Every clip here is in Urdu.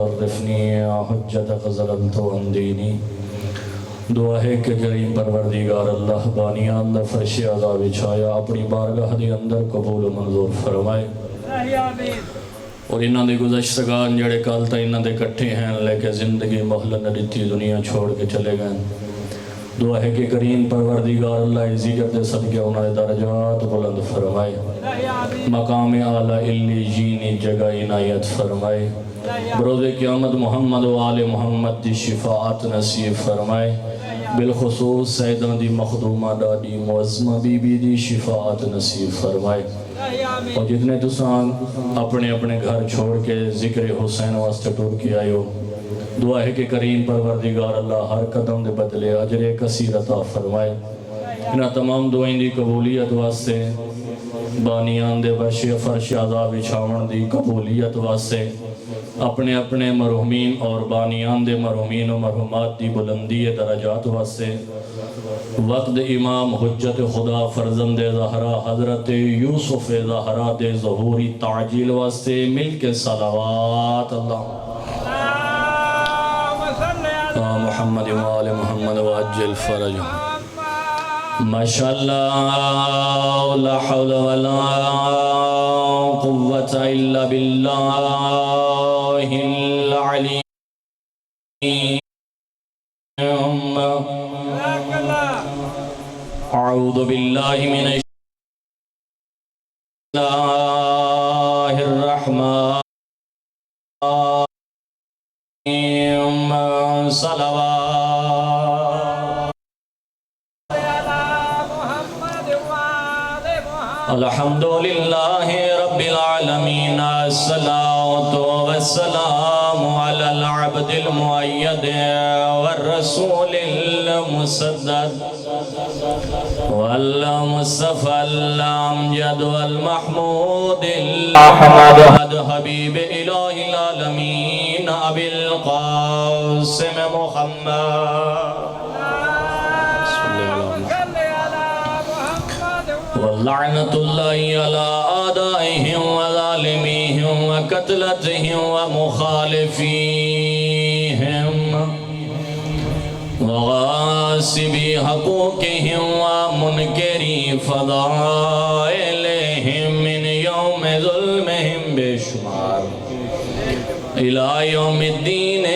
عرفنی حجتک ظلمت عن دینی. دعا ہے کہ کریم پروردگار اللہ بانیان دا فرش عزا بچھایا اپنی بارگاہ دے اندر قبول و منظور فرمائے. اور انہاں دے گزشتگان جڑے کال تا انہاں دے کٹھے ہیں لیکن زندگی مہلت نہ دیتی دنیا چھوڑ کے چلے گئے. دعا ہے کہ کریم پروردگار اللہ عزیزت دے صدقے انہاں دے درجات بلند فرمائے. مقام اعلیٰ علیین جگہ عنایت فرمائے. بروز قیامت محمد و آل محمد دی شفاعت نصیب فرمائے. بالخصوص سیدان دی مخدومہ دادی معظمہ بی بی دی شفاعت نصیب فرمائے. اور جتنے تسان اپنے اپنے گھر چھوڑ کے ذکر حسین واسطے ٹور کی آئے ہو، دعا ہے کہ کریم پروردگار اللہ ہر قدم دے بدلے اجر کثیر عطا فرمائے. انہاں تمام دعائیں دی قبولیت واسطے، بانیان دے بشی فرش عذاب بچھاون دی قبولیت واسطے، اپنے اپنے مرحومین اور بانیان دے مرحومین و مرحومات دی بلندی درجات واسطے، وقت امام حجت خدا فرزند زہرا حضرت یوسف زہرا دے ظہوری تعجیل واسطے مل کے صلوات اللہ محمد و آل محمد وعجل فرج. ماشاءاللہ لا حول ولا قوة الا باللہ العلی. اعوذ باللہ من اللہ الرحمن صلوات. الحمدللہ رب العالمین. الصلاة والسلام علی العبد المؤید والرسول المسدد والمصطفى الامجد والمحمود الاحمد حبیب الہ العالمین ابی القاسم محمد ولعنت اللہ علی آدائهم وظالمیهم وقتلتهم ومخالفیهم وغاسبی حقوقهم ومنکری فضائلهم من یوم ظلمهم بشمار الى یوم الدین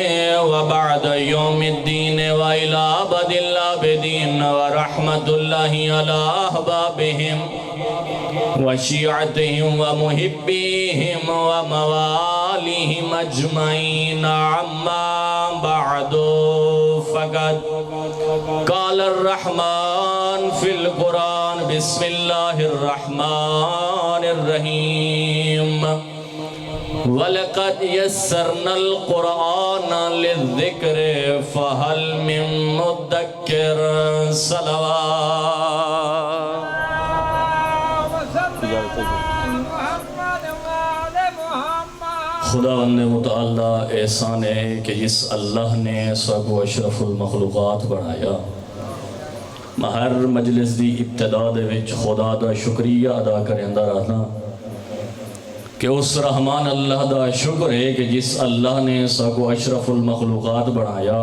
وبعد یوم الدین وإلى أبد الآبدین ورحمت اللہ علی احبابهم وشیعتهم ومحبیهم ومواليهم اجمعین. عما بعد فقد قال الرحمن في القرآن بسم الله الرحمن الرحيم وَلَقَدْ يَسَّرْنَا الْقُرْآنَ لِلذِّكْرِ فَهَلْ مِن مُدَّكِّرٍ. صلوات. خداوند متعالی احسان ہے کہ جس اللہ نے سب و اشرف المخلوقات بنایا. ہر مجلس دی ابتدا دے وچ خدا دا شکریہ ادا کریندا رہنا کہ اس رحمان اللہ دا شکر ہے کہ جس اللہ نے سب و اشرف المخلوقات بنایا.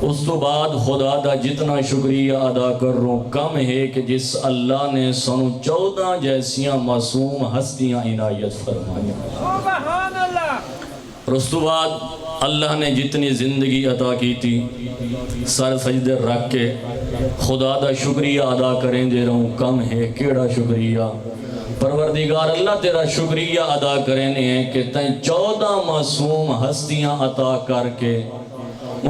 اس تو بعد خدا دا جتنا شکریہ ادا کر رہا ہوں کم ہے کہ جس اللہ نے سنو 14 جیسیاں معصوم ہستیاں عنایت فرمایا. سبحان اللہ. اور اس تو بعد اللہ نے جتنی زندگی عطا کی تھی سر سجدے رکھ کے خدا دا شکریہ ادا کریں دے رہا ہوں کم ہے. کیڑا شکریہ پروردگار اللہ تیرا شکریہ ادا کرنے ہیں کہ تین 14 معصوم ہستیاں عطا کر کے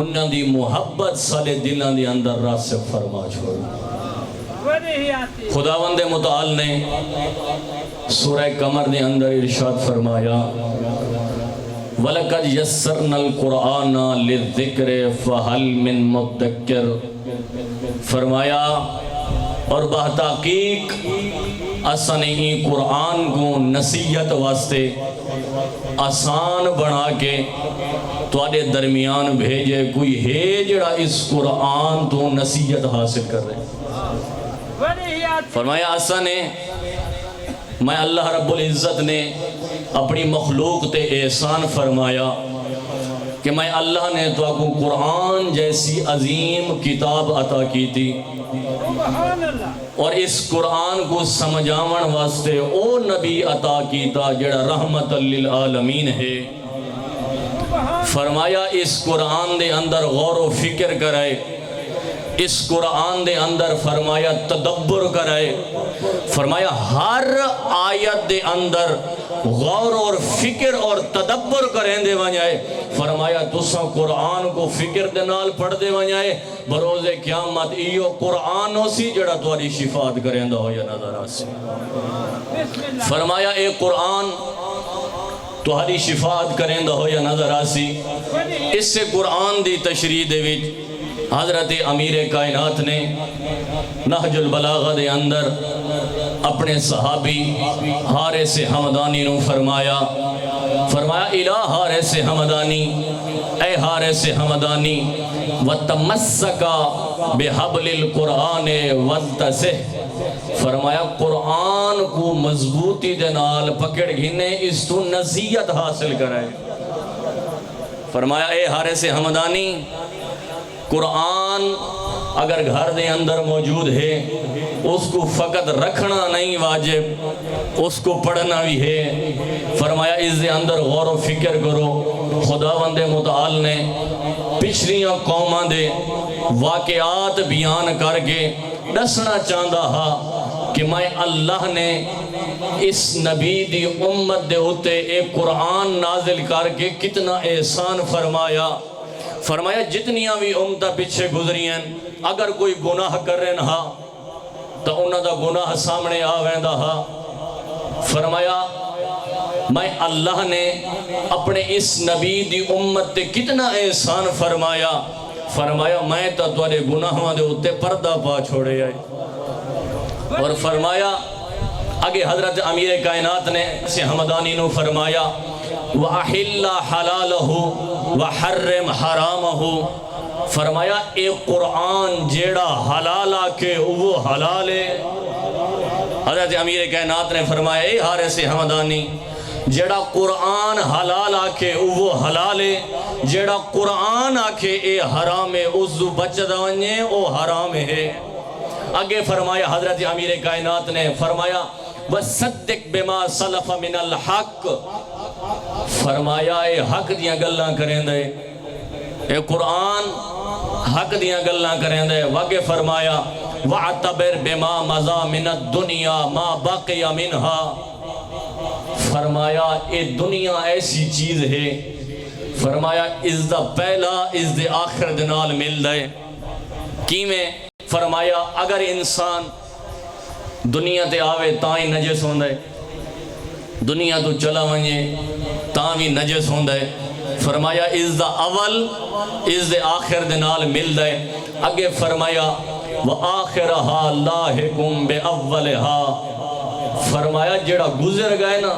انہاں دی محبت سالے دلان دی اندر راسخ فرما چھوڑ. خداوند متعال نے سورہ قمر دے اندر ارشاد فرمایا وَلَقَدْ يَسَّرْنَا الْقُرْآنَ لِلذِّكْرِ فَهَلْ مِن مُدَّكِّرٍ. فرمایا اور بتحقیق اساں نے قرآن کو نصیحت واسطے آسان بنا کے تواڈے درمیان بھیجے. کوئی ہے جڑا اس قرآن تو نصیحت حاصل کر رہے. فرمایا اساں نے میں اللہ رب العزت نے اپنی مخلوق تے احسان فرمایا کہ میں اللہ نے تو آپ کو قرآن جیسی عظیم کتاب عطا کی تھی اور اس قرآن کو سمجھاون واسطے او نبی عطا کیتا جڑا رحمت للعالمین ہے. فرمایا اس قرآن دے اندر غور و فکر کرائے، اس قرآن دے اندر فرمایا تدبر کرائے، فرمایا ہر آیت دے اندر غور اور فکر اور تدبر کریں دے ونجائے. فرمایا تساں قرآن کو فکر دے نال پڑھ دے ونجائے بروز قیامت ایو قرآن ہو سی جڑا تواڈی شفاعت کریں دا ہو یا نظر آسی. فرمایا اے قرآن تواڈی شفاعت کریں دا ہو یا نظر آسی. اس سے قرآن دی تشریح دے وچ حضرت امیر کائنات نے نہج البلاغہ دے اندر اپنے صحابی حارث حمدانی نو فرمایا الہ حارث حمدانی، اے حارث حمدانی وَتَمَسَّكَ بِحَبْلِ الْقُرْآنِ وَالْتَسِحْ. فرمایا قرآن کو مضبوطی دے نال پکڑ گھنے اس تو نصیحت حاصل کرائے. فرمایا اے حارث حمدانی قرآن اگر گھر دے اندر موجود ہے اس کو فقط رکھنا نہیں واجب، اس کو پڑھنا بھی ہے. فرمایا اس دے اندر غور و فکر کرو. خداوند متعال نے پچھلیاں قوماں دے واقعات بیان کر کے دسنا چاہتا ہا کہ میں اللہ نے اس نبی دی امت دے ہوتے ایک قرآن نازل کر کے کتنا احسان فرمایا. فرمایا جتنیاں بھی امتہ پیچھے گزری ہیں اگر کوئی گناہ کر رہے نہا تو انہاں دا گناہ سامنے آویں ہا. فرمایا میں اللہ نے اپنے اس نبی دی امت تے کتنا احسان فرمایا. فرمایا میں تو تواڈے گناہاں دے اوتے پردہ پا چھوڑے آئے. اور فرمایا آگے حضرت امیر کائنات نے سے حمدانی نو فرمایا وَأَحِلَّ حَلَالَهُ وَحَرِّمْ حَرَامَهُ. فرمایا اے قرآن جیڑا حلال آکے وہ حلال ہے. حضرت امیر کائنات نے فرمایا اے حارث حمدانی جیڑا قرآن حلال آکے وہ حلال ہے، جیڑا قرآن آکے اے حرام ہے اس دو بچ دونیں وہ حرام ہے. آگے فرمایا حضرت امیر کائنات نے فرمایا وَصَدِّقْ بِمَا سَلَفَ مِنَ الْحَقِّ. فرمایا اے حق دیاں گلاں کریں دے، اے قرآن حق دیاں گلاں کریں دے. واقع فرمایا وَعْتَبِرْ بِمَا مَضَى مِنَ الدُّنْيَا مَا بَقِيَ مِنْهَا. فرمایا اے دنیا ایسی چیز ہے، فرمایا اس دا پہلا اس دے آخر دنال مل دے کی میں. فرمایا اگر انسان دنیا تے آوے تاں ہی نجس ہوندے، دنیا تو چلا ونجے تاں بھی نجس ہوندے. فرمایا اس دا اول اس دے آخر دنال مل دے. اگے فرمایا وَآخِرَهَا لَاحِقٌ بِأَوَّلِهَا. فرمایا جیڑا گزر گئے نا،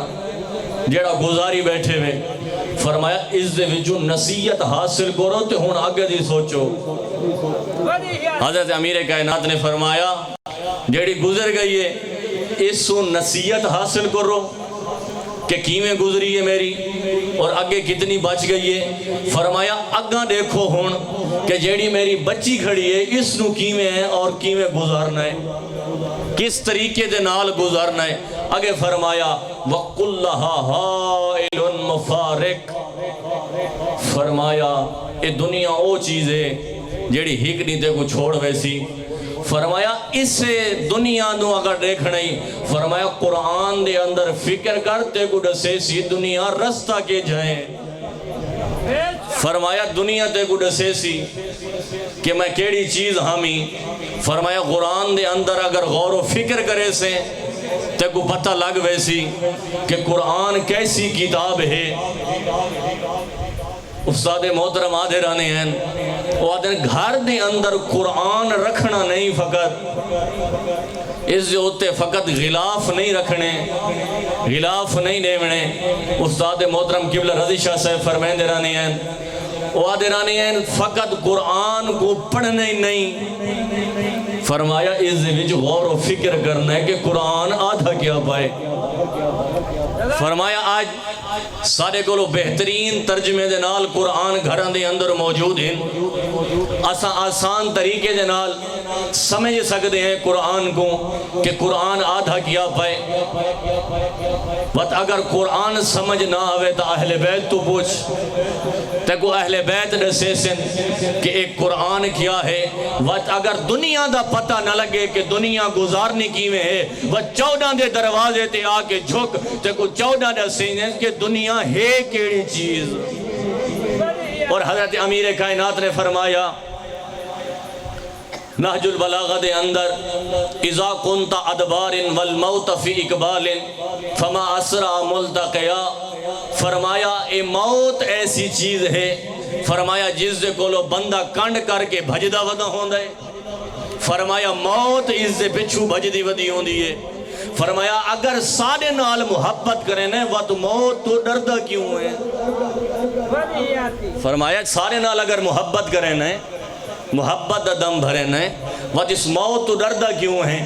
جیڑا گزاری بیٹھے ہوئے، فرمایا اس دے وچوں نصیحت حاصل کرو تے ہن آگے دی سوچو. حضرت امیر کائنات نے فرمایا جیڑی گزر گئی ہے اس کو نصیحت حاصل کرو کہ کیویں گزری ہے میری اور آگے کتنی بچ گئی ہے. فرمایا اگاں دیکھو ہون کہ جیڑی میری بچی کھڑی ہے اس نو کیویں ہے اور کیویں گزارنا ہے، کس طریقے دے نال گزارنا ہے. آگے فرمایا وَقُلْ لَهَا حَائِلٌ مُفَارِقٌ. فرمایا اے دنیا او چیز ہے جیڑی ہک نہیں تے کو چھوڑ ویسی. فرمایا اس سے دنیا نو اگر دیکھنا ہی، فرمایا قرآن دے اندر فکر کرتے کو ڈسے سی دنیا رستہ کے جائیں. فرمایا دنیا تے کو ڈسے سی کہ میں کیڑی چیز ہامی. فرمایا قرآن دے اندر اگر غور و فکر کرے سے تے کو پتہ لگ ویسی کہ قرآن کیسی کتاب ہے. استاد محترم آدھے رانے ہیں وہ آدھے گھر دے اندر قرآن رکھنا نہیں، فقط اس جو ہوتے فقط غلاف نہیں رکھنے، غلاف نہیں دیونے. استاد محترم قبلہ رضی شاہ صاحب فرمائیں دے رانے ہیں وہ آدھے رانے ہیں فقط قرآن کو پڑھنے نہیں. فرمایا اس وچ غور و فکر کرنا ہے کہ قرآن آدھا کیا پائے. فرمایا آج سارے کو بہترین ترجمے دے نال قرآن گھران دے اندر موجود ہیں، اسا آسان طریقے دے نال سمجھ سکتے ہیں قرآن کو کہ قرآن آدھا کیا پائے. وقت اگر قرآن سمجھ نہ آوے تو اہل بیت تو پوچھ تے کو اہل بیت دسے سن کہ ایک قرآن کیا ہے. وقت اگر دنیا دا پتہ نہ لگے کہ دنیا گزارنی کیویں ہے، وہ 14 دے دروازے تے آ کے جھک تے کو 14 دسے کہ دنیا ہے کیڑی چیز. اور حضرت امیر کائنات نے فرمایا نہج البلاغہ دے اندر اذا کنت ادبار والموت فی اقبال فما اسرع ملتقیا، فرمایا اے موت ایسی چیز ہے، فرمایا جس دے کولو بندہ کنڈ کر کے بھجدہ ودا ہوندہ ہے، فرمایا موت اس دے پچھو بھجدی ودی ہوندی ہے. فرمایا اگر سارے نال محبت کریں نا وہ تو موت تو ڈردہ کیوں ہے. فرمایا سارے نال اگر محبت کریں نا، محبت دا دم بھرے نا، وہ اس موت تو ڈردہ کیوں ہے.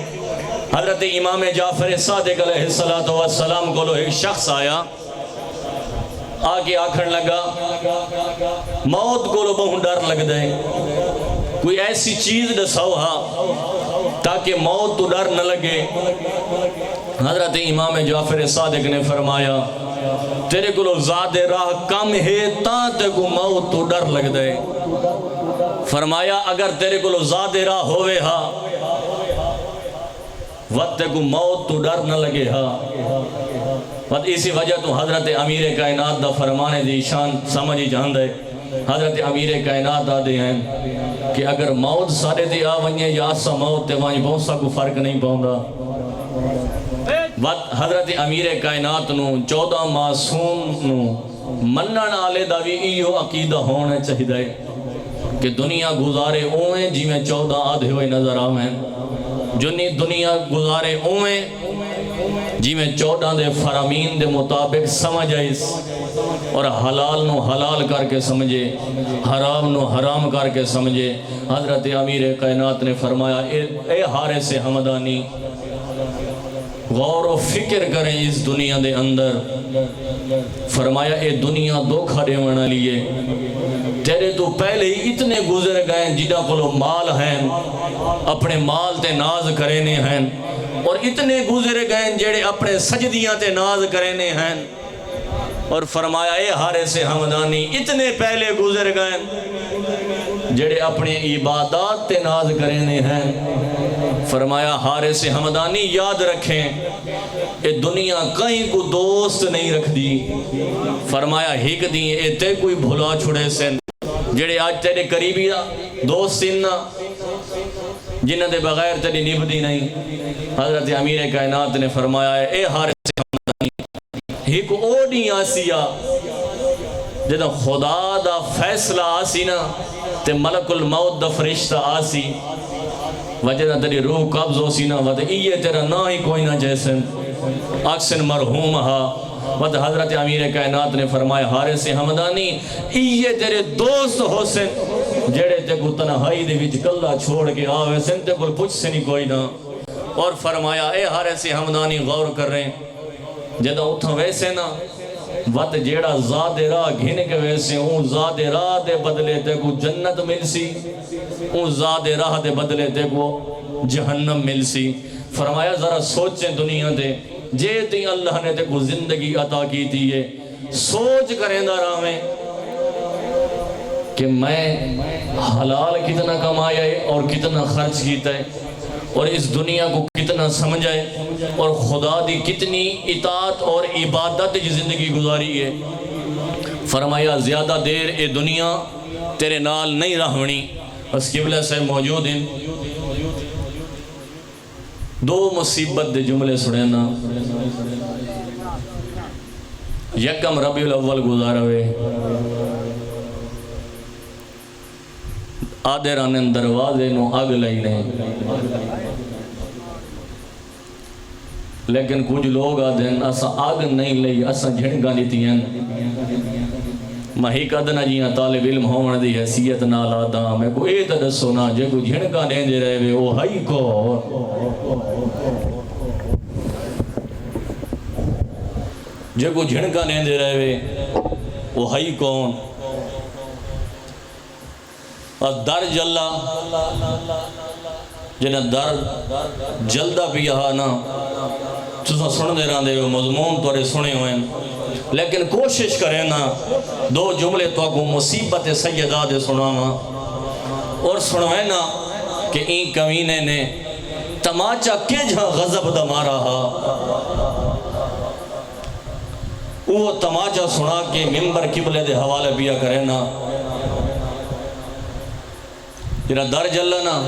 حضرت امام جعفر صادق علیہ السلام کو ایک شخص آیا، آگے آکھن لگا موت کو بہت ڈر لگ دے، کوئی ایسی چیز دساؤ ہاں تاکہ موت تو ڈر نہ لگے. حضرت امام جعفر صادق نے فرمایا تیرے کو ذات راہ کم ہے تاں تے کو موت تو ڈر لگ دے. فرمایا اگر تیرے کو ذات راہ ہوئے ہاں وقت کو موت تو ڈر نہ لگے ہاں. وقت اسی وجہ تو حضرت امیر کائنات دا فرمانے دی شان سمجھی جان دے. حضرت امیر کائنات آدھے ہیں کہ اگر موت سارے دی آونیے یا اسا موت تے وہاں بہت سا کو فرق نہیں پاؤں. وقت حضرت امیر کائنات نو 14 معصوم نو منن آلے دا بھی ایو عقیدہ ہونا چاہیے کہ دنیا گزارے اویں جی میں 14 آدھے ہوئے نظر آویں، جنی دنیا گزارے اویں جی میں 14 دے فرامین دے مطابق سمجھ آئیس، اور حلال نو حلال کر کے سمجھے، حرام نو حرام کر کے سمجھے. حضرت امیر کائنات نے فرمایا اے حارث حمدانی غور و فکر کریں اس دنیا دے اندر. فرمایا اے دنیا دھوکھا دیونا لیے، تیرے تو پہلے ہی اتنے گزر گئے جنہاں کو مال ہیں اپنے مال تے ناز کرینے ہیں، اور اتنے گزر گئے جڑے اپنے سجدیاں تے ناز کرینے ہیں. اور فرمایا اے حارث حمدانی اتنے پہلے گزر گئے جڑے اپنے عبادات تے ناز کرینے ہیں. فرمایا حارث حمدانی یاد رکھیں اے دنیا کہیں کو دوست نہیں رکھ دی. فرمایا ہک دی اے تے کوئی بھلا چھڑے سن جڑے آج تیرے قریبی دوست سننا جنہ دے بغیر تیری نبھدی نہیں. حضرت امیر کائنات نے فرمایا اے حارث حمدانی ہک اوڈی آسیا جدہ خدا دا فیصلہ آسی نا تے ملک الموت دا فرشتہ آسی وجہ تیری روح قبض ہو سی نا وجہ یہ تیرا نہ ہی کوئی نہ جیسن اکسن مرحوم ہا. وجہ حضرت امیر کائنات نے فرمایا حارث حمدانی یہ تیرے دوست ہو سن جڑے تے کو تنہائی دے وچ کلا چھوڑ کے آوے سن تے کو پوچھ سے نہیں کوئی نہ. اور فرمایا اے حارث حمدانی غور کر رہے ہیں جدہ اتھا ویسے نا وقت جیڑا ذات راہ گھن کے ویسے اون ذات راہ دے بدلے تے کو جنت مل سی، اون ذات راہ دے بدلے تے کو جہنم مل سی. فرمایا ذرا سوچیں دنیا دے جے تی اللہ نے تے کو زندگی عطا کی تھی ہے، سوچ کریں دا راہ میں کہ میں حلال کتنا کمایا ہے اور کتنا خرچ کیتا ہے، اور اس دنیا کو کتنا سمجھائے اور خدا دی کتنی اطاعت اور عبادت کی زندگی گزاری ہے. فرمایا زیادہ دیر اے دنیا تیرے نال نہیں رہنی. اس قبلہ سے موجود ہیں دو مصیبت دے جملے سڑینا. یکم ربیع الاول گزارا ہوئے آدھے رانن دروازے نو آگ لئی لیں، لیکن کچھ لوگ آدھے اسا آگ نہیں لئی اسا جھنگا لیتی ہیں. مہی قدنا جیاں طالب علم ہونے دی حیثیت نہ لادا میں کو اے تا دسو نا جے کو جھنگا دیں دے رہے وے او ہائی کو جے کو جھنکا نہیں دے رہے وہ ہائی کون اور در جلا جنہیں در جلدہ بھی یہاں نا تُسا سن دے رہاں دے وہ مضمون توڑے سنے ہوئے لیکن کوشش کریں نا دو جملے تو اگو مصیبت سیدہ دے سناما اور سنویں نا کہ این کمینے نے تماچا کے جہاں غضب دا مارا ہا وہ تماچا سنا کے ممبر قبلے دے حوالے بیا کریں نا جنہ در جلہ نا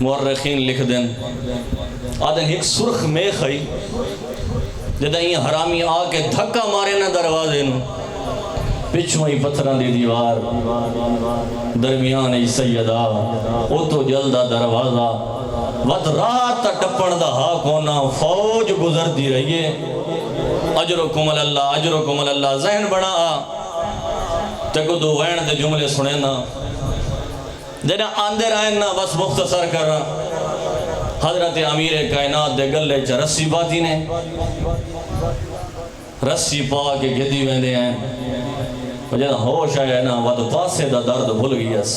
مورخین لکھ دیں آدھن ایک سرخ میخ ہے جدہ یہ حرامی آکے دھکا مارے نا دروازے نو پچھوں ہی پتھران دی دیوار درمیان ای سیدہ او تو جلدہ دروازہ ود رات ٹپن دا ہا کونا فوج گزر دی رہی ہے اجرکم اللہ اجرکم اللہ ذہن بنا تکو دو وین دے جملے سنے نا جنہ آندے رہے نا بس مختصر کر رہا حضرت امیر کائنات دے گلے چا رسی باتی نے رسی پا کے گھدی ویندے ہیں جنہ ہوش آیا نا وہ تو پاسے دا درد بھول گئی اس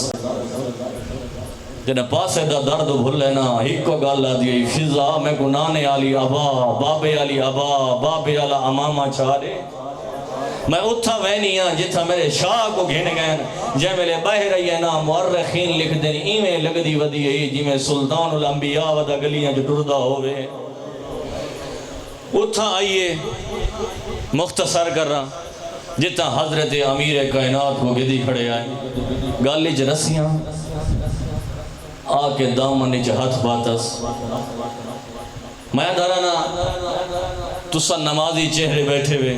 جنہ پاسے دا درد بھول لینا ایک کو گالا دیئی فضا میں کو نانے آلی ابا بابے آلی ابا بابے آلا امامہ چاہے میں اتھا وینیاں جتھا میرے شاہ کو گھن گئن جے میرے بہر رہی ہے نا مورخین لکھ دیں ایمیں لگ دی ودی ہے جی میں سلطان الانبیاء ودا گلیاں جو ٹردہ ہوئے اتھا آئیے مختصر کر رہا جتنا حضرت امیر کائنات کو گدی کھڑے آئے گالی چ رسیاں آکے دامن چ ہاتھ باتس میں دھرانا تسا نمازی چہرے بیٹھے ہوئے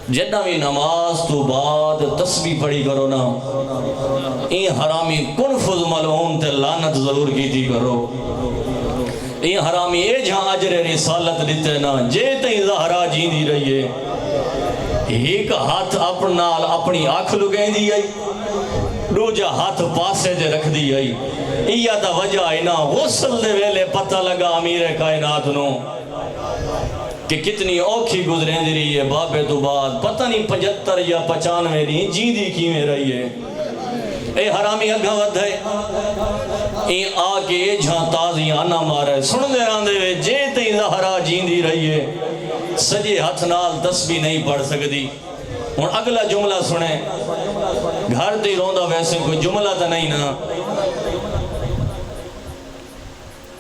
جنہ بھی نماز تو بعد تسبیح پڑھی کرو نا این حرامی کنفذ ملعون تے لعنت ضرور کی تھی کرو این حرامی اے جہاں عجر رسالت دیتے نا جے تیں زہرا جین دی رہی ہے ایک ہاتھ اپنی آنکھ لگیں دی آئی دوجا ہاتھ پاسے دے رکھ دی آئی یہ تا وجہ آئی نا غسل دے ویلے پتہ لگا امیر کائنات نو کہ کتنی اوکھی گزریں دی رہی ہے بابے تو بعد پتہ نہیں 75 یا 95 نہیں جیندی کی میں رہی ہے اے حرامی اگھا ود ہے اے آگے جہاں تازی آنا مارے سن دے راندے وے جے تیں زہرا جیندی رہی ہے سجے ہاتھ نال تسبیح نہیں پڑھ سکتی اور اگلا جملہ سنیں گھر تے روندہ ویسے کوئی جملہ تا نہیں نا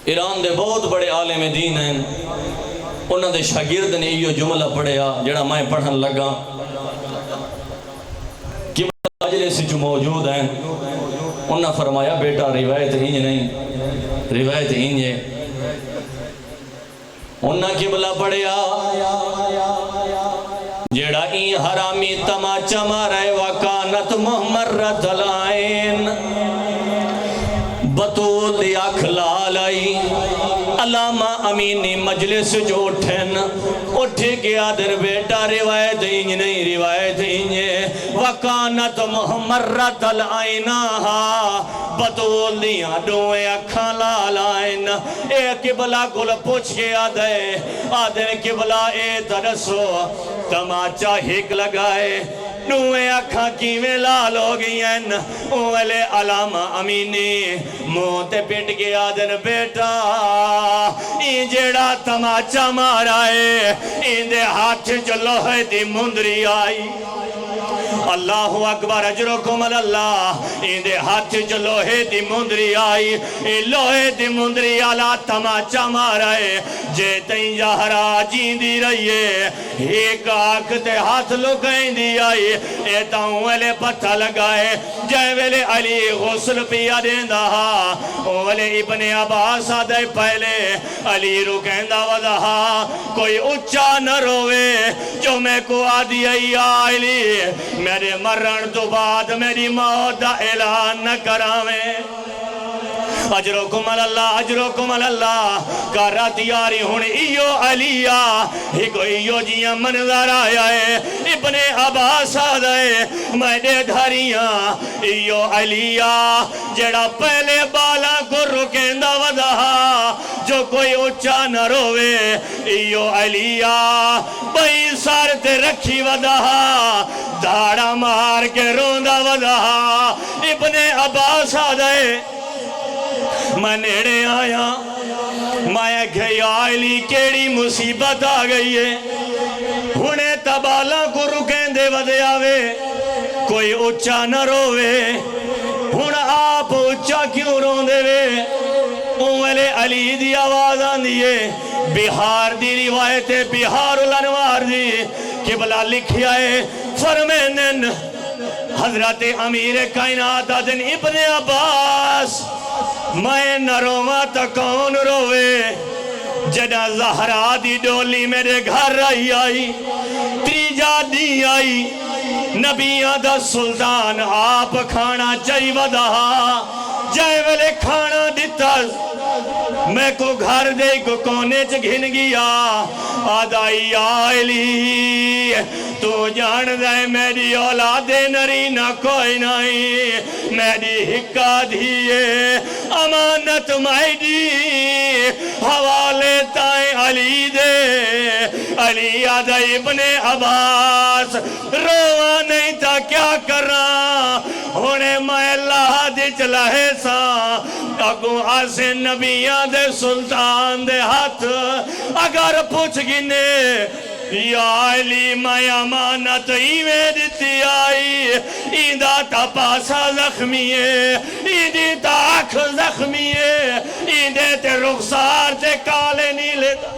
ایران دے بہت بڑے عالم دین ہیں انہوں دے شاگرد نے یہ جملہ پڑھیا جڑا میں پڑھن لگا کہ مجلس جو موجود ہیں انہوں نے فرمایا بیٹا روایت انج نہیں روایت انج ہے انہوں نے قبلہ پڑھیا جڑا این حرامی تماچا مارے وکانت محمرت العین بطول دی آنکھ لال آئی علامہ امینی مجلس جو اٹھے گیا در بیٹا روایت انج نہیں روایت انج وکانت محمرت العینہا بطول دیا دوئے اکھاں لال آئین اے قبلہ گل پوچھ کے آدھے قبلہ اے ترسو تماچا ہک لگائے دوئے اکھاں کیویں لال ہو گئی ہیں اولے علامہ امینی موتے پٹ گیا دن بیٹا این جیڑا تماچا مارا ہے این دے ہاتھ جو لوہے دی مندری آئی اللہ اکبر اجرکم اللہ این دے ہاتھ جو لوہے دی مندری آئی لوہے دی مندری آلا تماچا مارا ہے جے تین جہرا جین دی رہی ہے ایک آنکھ تے ہاتھ لگائیں دی آئی اے تاؤں ویلے پتھا لگائے جائے ویلے علی غسل پیا دین دہا ویلے ابن عباس آدھے پہلے علی رکھیں دا وضحا کوئی اچھا نہ روے جو میں کو آدھی آئی علی میرے مرن تو بعد میری موت دا اعلان نہ کراویں اجرکم اللہ کارا تیاری ہون ایو علیہ ایک ایو جیاں منظر آیا ہے ابن عباس آدھے میں دے دھاریاں ایو علیہ جڑا پہلے بالا کو رکھیں دا وضحا جو کوئی اچھا نہ روے ایو علیہ بھئی سار تے رکھی ودا داڑا مار کے روندہ ودا ابن عباس آدھے میں نیڑے آیا میں گھیا علی کیڑی مصیبت آ گئی ہے ہنے تبالا کو رکیں دے ودے آوے کوئی اچھا نہ روے ہن آپ اچھا کیوں رون دے وے اوہلے علی دی آواز آن دیئے بہار دی روایت بہار الانوار دی قبلہ لکھیا ہے فرمینن حضرت امیر کائنات آدن ابن عباس میں نہ روما تا کون روے جدہ زہرا دی ڈولی میرے گھر رہی آئی تریجا دی آئی نبیاں دا سلطان آپ کھانا چاہی ودا جائے ویلے کھانا دیتا میں کو گھر دے کو کونے چ گھن گیا آدائی آئلی تو جان دے میری اولاد نری نہ کوئی نہیں میری حکا دیئے امانت مائیڈی حوالے تائیں علی دے علی آدائی ابن عباس روا نہیں تھا کیا کر رہا ہونے میں اللہ دی چلائے سا اگو آسے نبیاں دے سلطان دے ہاتھ اگر پوچھ گنے یا علی میں امانت ایویں دیتی آئی ایدہ تا پاسا زخمی ہے ایدی تا آنکھ زخمی ہے ایدے تے رخسار تے کالے نیلے تا